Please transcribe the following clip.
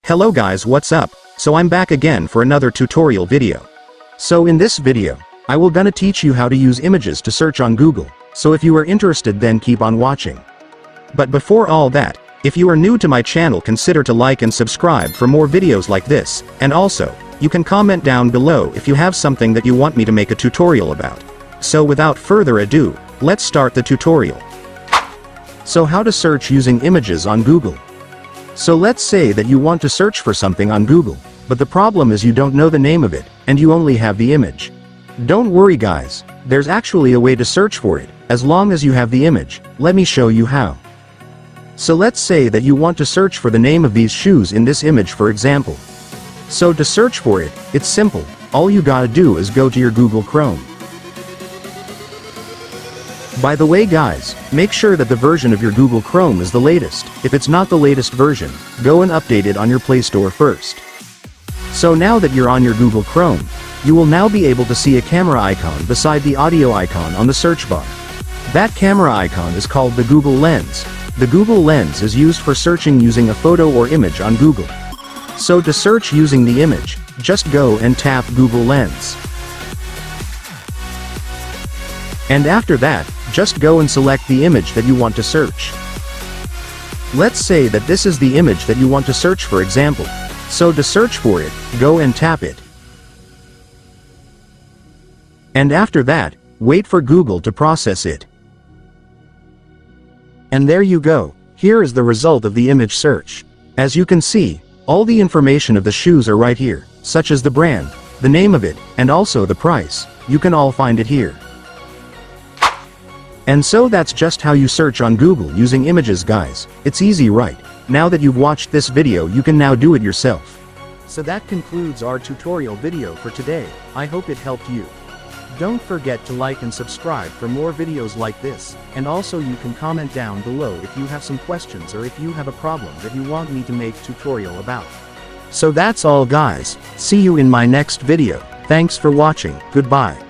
Hello guys, what's up? So I'm back again for another tutorial video. So in this video, I will gonna teach you how to use images to search on Google, so if you are interested then keep on watching. But before all that, if you are new to my channel consider to like and subscribe for more videos like this, and also, you can comment down below if you have something that you want me to make a tutorial about. So without further ado, let's start the tutorial. So how to search using images on Google. So let's say that you want to search for something on Google, but the problem is you don't know the name of it, and you only have the image. Don't worry guys, there's actually a way to search for it, as long as you have the image. Let me show you how. So let's say that you want to search for the name of these shoes in this image for example. So to search for it, it's simple, all you gotta do is go to your Google Chrome. By the way guys, make sure that the version of your Google Chrome is the latest. If it's not the latest version, go and update it on your Play Store first. So now that you're on your Google Chrome, you will now be able to see a camera icon beside the audio icon on the search bar. That camera icon is called the Google Lens. The Google Lens is used for searching using a photo or image on Google. So to search using the image, just go and tap Google Lens. And after that, just go and select the image that you want to search. Let's say that this is the image that you want to search for example. So to search for it, go and tap it. And after that, wait for Google to process it. And there you go, here is the result of the image search. As you can see, all the information of the shoes are right here, such as the brand, the name of it, and also the price. You can all find it here. And so that's just how you search on Google using images guys. It's easy right? Now that you've watched this video you can now do it yourself. So that concludes our tutorial video for today. I hope it helped you. Don't forget to like and subscribe for more videos like this, and also you can comment down below if you have some questions or if you have a problem that you want me to make tutorial about. So that's all guys, see you in my next video. Thanks for watching, goodbye.